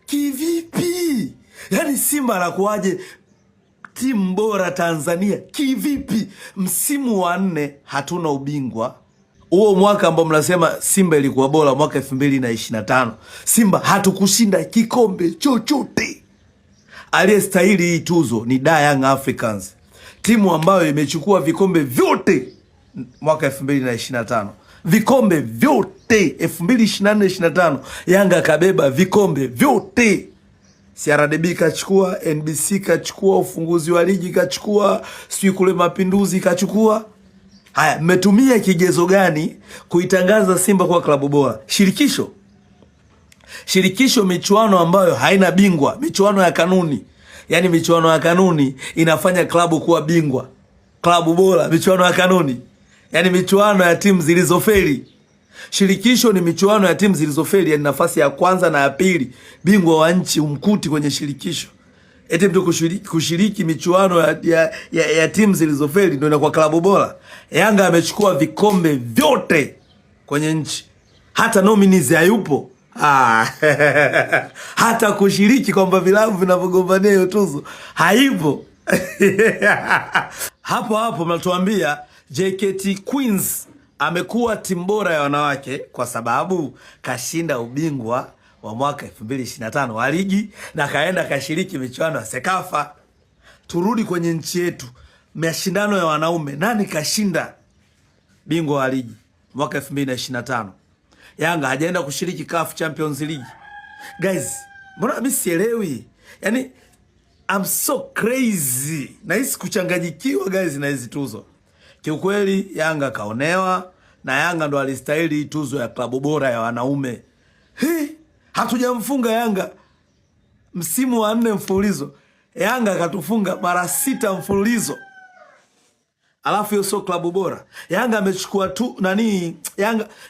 Kivipi? Yaani Simba anakuwaje timu bora Tanzania? Kivipi? Msimu wa 4 hatuna ubingwa. Huo mwaka ambao mnasema Simba ilikuwa bora, mwaka 2025, Simba hatukushinda kikombe chochote. Aliyestahili hii tuzo ni Young Africans, timu ambayo imechukua vikombe vyote mwaka 2025. Vikombe vyote 2024-25 Yanga kabeba vikombe vyote. CRDB kachukua, NBC kachukua, ufunguzi wa ligi kachukua, sijui kule Mapinduzi kachukua. Haya, mmetumia kigezo gani kuitangaza Simba kwa klabu bora? Shirikisho michuano ambayo haina bingwa, michuano ya kanuni. Yaani michuano ya kanuni inafanya klabu kuwa bingwa, klabu bora, michuano ya kanuni. Yaani michuano ya timu zilizofeli. Shirikisho ni michuano ya timu zilizofeli, yani nafasi ya kwanza na ya pili, bingwa wa nchi umkuti kwenye shirikisho. Eti mtu kushiriki michuano ya timu zilizofeli ndio inakuwa klabu bora. Yanga amechukua vikombe vyote kwenye nchi. Hata nominees hayupo. Hata kushiriki kwamba vilabu vinavyogombania hiyo tuzo haipo. Hapo mnatuambia JKT Queens amekuwa timu bora ya wanawake kwa sababu kashinda ubingwa wa mwaka 2025 wa ligi na kaenda kashiriki michuano ya Sekafa. Turudi kwenye nchi yetu, mashindano ya wanaume, nani kashinda bingwa wa ligi mwaka 2025? Yanga hajaenda kushiriki CAF Champions League. Guys, mbona mimi sielewi? Yaani I'm so crazy. Nahisi kuchanganyikiwa guys na hizi tuzo. Kiukweli Yanga kaonewa, na Yanga ndo alistahili tuzo ya klabu bora ya wanaume. Hatujamfunga Yanga msimu wa 4 mfululizo. Yanga katufunga mara 6 mfululizo. Alafu hiyo sio klabu bora. Yanga amechukua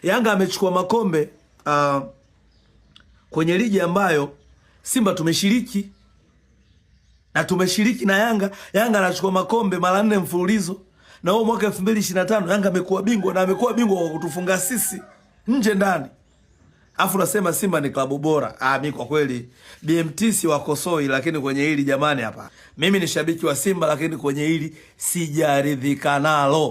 Yanga amechukua makombe kwenye ligi ambayo Simba tumeshiriki. Na tumeshiriki na Yanga. Yanga anachukua makombe mara 4 mfululizo. Na huo mwaka 2025 Yanga amekuwa bingwa, na amekuwa bingwa kwa kutufunga sisi nje ndani. Afu nasema Simba ni klabu bora. Mimi kwa kweli BMT si wakosoi, lakini kwenye hili jamani hapa. Mimi ni shabiki wa Simba, lakini kwenye hili sijaridhika nalo.